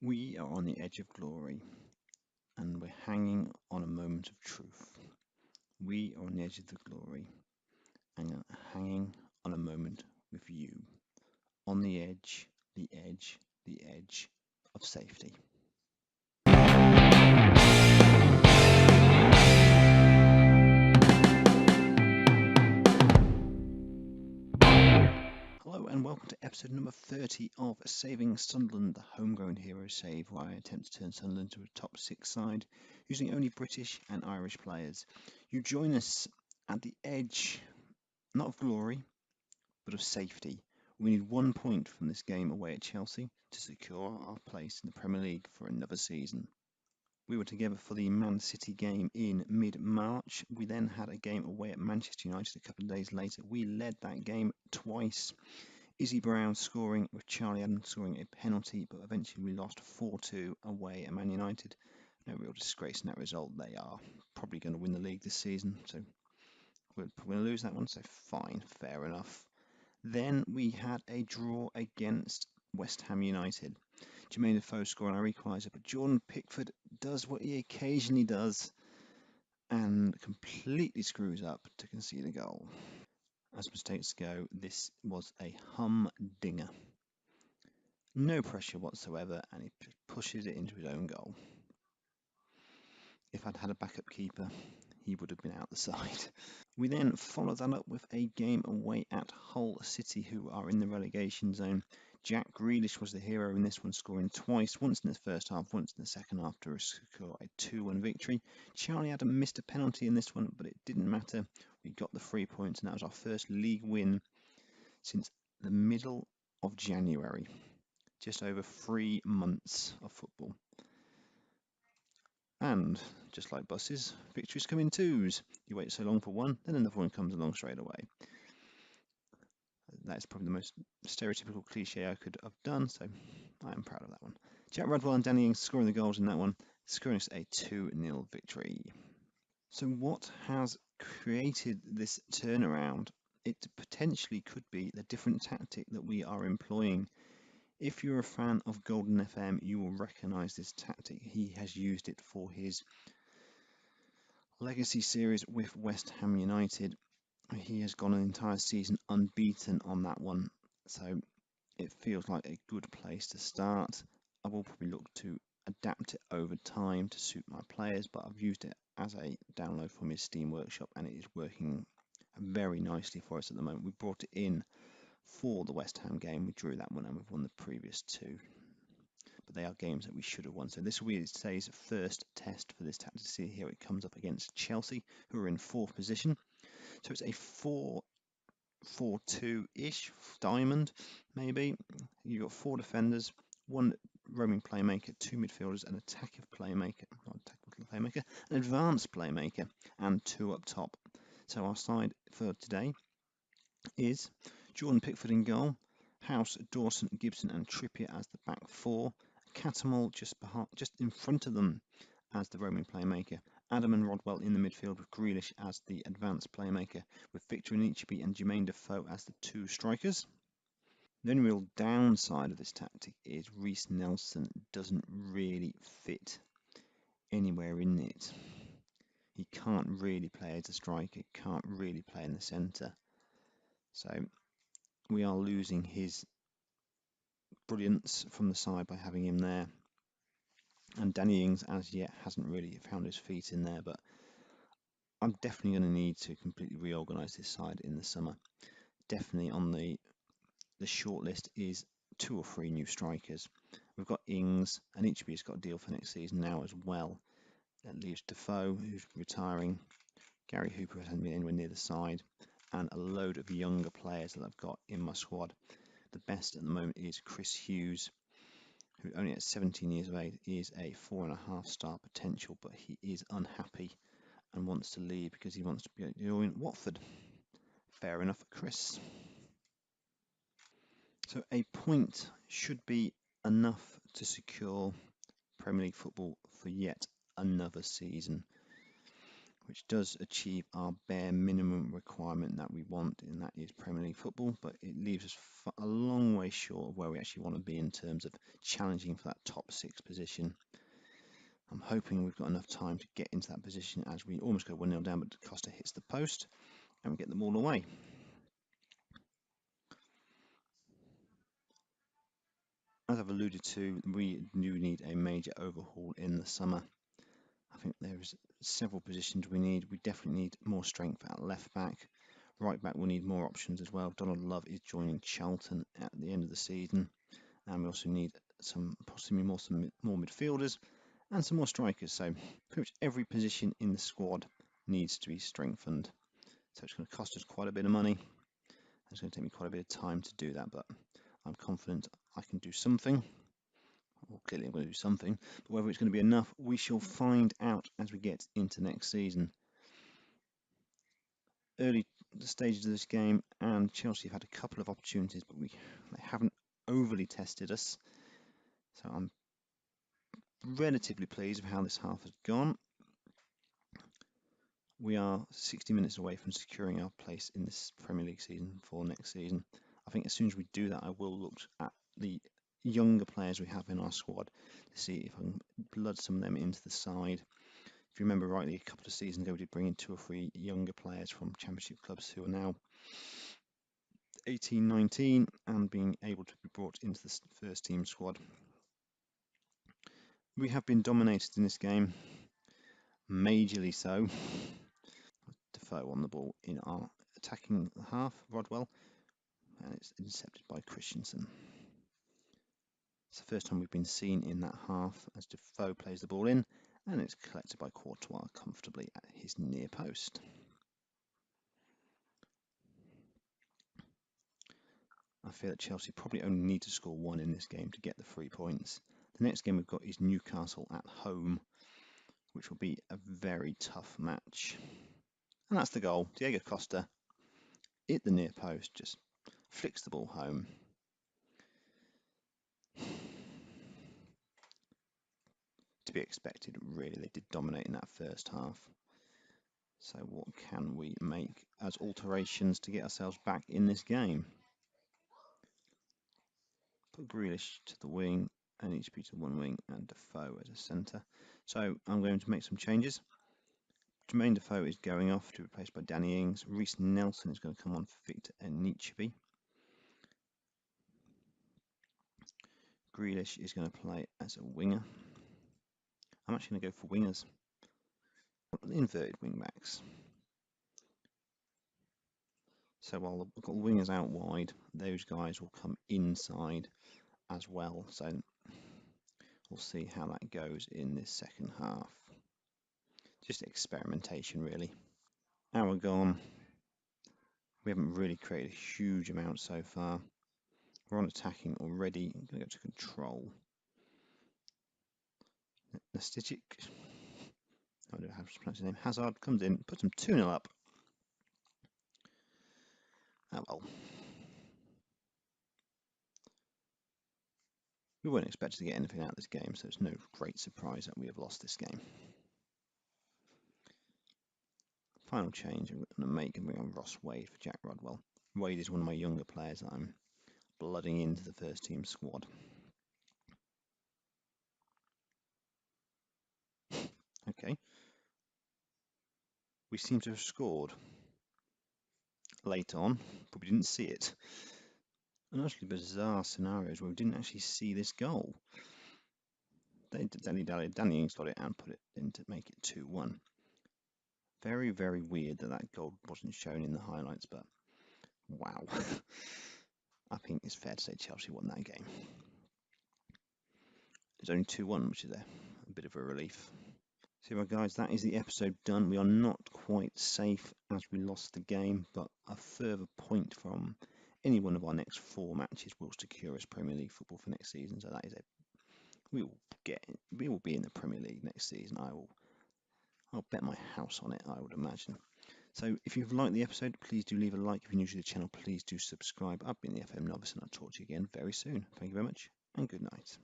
We are on the edge of glory, and we're hanging on a moment of truth. We are on the edge of the glory, and are hanging on a moment with you. On the edge, the edge, the edge of safety. Hello, and welcome to episode number 30 of Saving Sunderland, the homegrown hero save, where I attempt to turn Sunderland into a top six side using only British and Irish players. You join us at the edge, not of glory, but of safety. We need 1 point from this game away at Chelsea to secure our place in the Premier League for another season. We were together for the Man City game in mid-March. We then had a game away at Manchester United a couple of days later. We led that game twice. Izzy Brown scoring with Charlie Adams scoring a penalty, but eventually we lost 4-2 away at Man United. No real disgrace in that result. They are probably going to win the league this season, so we're going to lose that one, so fine, fair enough. Then we had a draw against West Ham United. Jermaine Defoe scoring our equaliser, but Jordan Pickford does what he occasionally does and completely screws up to concede a goal. As mistakes go, this was a humdinger. No pressure whatsoever, and he pushes it into his own goal. If I'd had a backup keeper, he would have been out the side. We then followed that up with a game away at Hull City, who are in the relegation zone. Jack Grealish was the hero in this one, scoring twice, once in the first half, once in the second half to secure a 2-1 victory. Charlie Adam missed a penalty in this one, but it didn't matter. We got the 3 points, and that was our first league win since the middle of January. Just over 3 months of football. And just like buses, victories come in twos. You wait so long for one, then another one comes along straight away. That's probably the most stereotypical cliche I could have done, so I am proud of that one. Jack Rodwell and Danny Ings scoring the goals in that one, scoring us a 2-0 victory. So what has created this turnaround? It potentially could be the different tactic that we are employing. If you're a fan of Golden FM, you will recognise this tactic. He has used it for his Legacy series with West Ham United. He has gone an entire season unbeaten on that one, so it feels like a good place to start. I will probably look to adapt it over time to suit my players, but I've used it as a download from his Steam Workshop and it is working very nicely for us at the moment. We brought it in for the West Ham game, we drew that one and we've won the previous two. But they are games that we should have won. So this will be today's first test for this tactic. See here it comes up against Chelsea, who are in fourth position. So it's a 4-4-2-ish diamond, maybe. You've got four defenders, one roaming playmaker, two midfielders, an attacking playmaker, an advanced playmaker, and two up top. So our side for today is Jordan Pickford in goal, House, Dawson, Gibson, and Trippier as the back four, Catamol just in front of them as the roaming playmaker, Adam and Rodwell in the midfield with Grealish as the advanced playmaker, with Victor Anichebe and Jermaine Defoe as the two strikers. The only real downside of this tactic is Reiss Nelson doesn't really fit anywhere in it. He can't really play as a striker, can't really play in the centre. So we are losing his brilliance from the side by having him there. And Danny Ings as yet hasn't really found his feet in there, but I'm definitely going to need to completely reorganise this side in the summer. Definitely on the short list is 2 or 3 new strikers. We've got Ings, and each of you's got a deal for next season now as well. That leaves Defoe, who's retiring, Gary Hooper, who hasn't been anywhere near the side, and a load of younger players that I've got in my squad. The best at the moment is Chris Hughes, who only at 17 years of age is a 4.5-star potential, but he is unhappy and wants to leave because he wants to join Watford. Fair enough, Chris. So a point should be enough to secure Premier League football for yet another season. which does achieve our bare minimum requirement that we want, and that is Premier League football, but it leaves us a long way short of where we actually want to be in terms of challenging for that top 6 position. I'm hoping we've got enough time to get into that position as we almost go 1-0 down, but Costa hits the post and we get the ball away. As I've alluded to, we do need a major overhaul in the summer. I think there's several positions we need. We definitely need more strength at left back. Right back, we'll need more options as well. Donald Love is joining Charlton at the end of the season. And we also need possibly more midfielders and some more strikers. So pretty much every position in the squad needs to be strengthened. So it's going to cost us quite a bit of money. It's going to take me quite a bit of time to do that, but I'm confident I can do something. Well, clearly I'm going to do something, but whether it's going to be enough, we shall find out as we get into next season. Early stages of this game, and Chelsea have had a couple of opportunities, but they haven't overly tested us. So I'm relatively pleased with how this half has gone. We are 60 minutes away from securing our place in this Premier League season for next season. I think as soon as we do that, I will look at the younger players we have in our squad to see if I can blood some of them into the side. If you remember rightly, a couple of seasons ago we did bring in 2 or 3 younger players from Championship clubs who are now 18, 19 and being able to be brought into the first team squad. We have been dominated in this game, majorly so. Defoe on the ball in our attacking half, Rodwell, and it's intercepted by Christensen. It's the first time we've been seen in that half as Defoe plays the ball in, and it's collected by Courtois comfortably at his near post. I feel that Chelsea probably only need to score 1 in this game to get the 3 points. The next game we've got is Newcastle at home, which will be a very tough match. And that's the goal. Diego Costa hit the near post, just flicks the ball home. To be expected, really. They did dominate in that first half. So what can we make as alterations to get ourselves back in this game? Put Grealish to the wing and HP to one wing and Defoe as a centre. So I'm going to make some changes. Jermaine Defoe is going off to be replaced by Danny Ings. Reece Nelson is going to come on for Victor Enichebe. Grealish is going to play as a winger. I'm actually going to go for wingers. Inverted wing backs. So while we've got the wingers out wide, those guys will come inside as well. So we'll see how that goes in this second half. Just experimentation, really. Hour gone. We haven't really created a huge amount so far. We're on attacking already. I'm going to go to control. Nastitic. I don't know how to pronounce his name. Hazard comes in, puts him 2-0 up. Oh well. We weren't expected to get anything out of this game, so it's no great surprise that we have lost this game. Final change I'm going to make and bring on Ross Wade for Jack Rodwell. Wade is one of my younger players that I'm blooding into the first team squad. Okay. We seem to have scored late on, but we didn't see it. An utterly bizarre scenarios where we didn't actually see this goal. Danny Ings got it and put it in to make it 2-1. Very, very weird that goal wasn't shown in the highlights, but wow. I think it's fair to say Chelsea won that game. It's only 2-1, which is a bit of a relief. So right, guys, that is the episode done. We are not quite safe as we lost the game, but a further point from any one of our next 4 matches will secure us Premier League football for next season. So that is we will be in the Premier League next season. I'll bet my house on it, I would imagine. So if you've liked the episode, please do leave a like. If you're new to the channel, please do subscribe. I've been the FM Novice, and I'll talk to you again very soon. Thank you very much, and good night.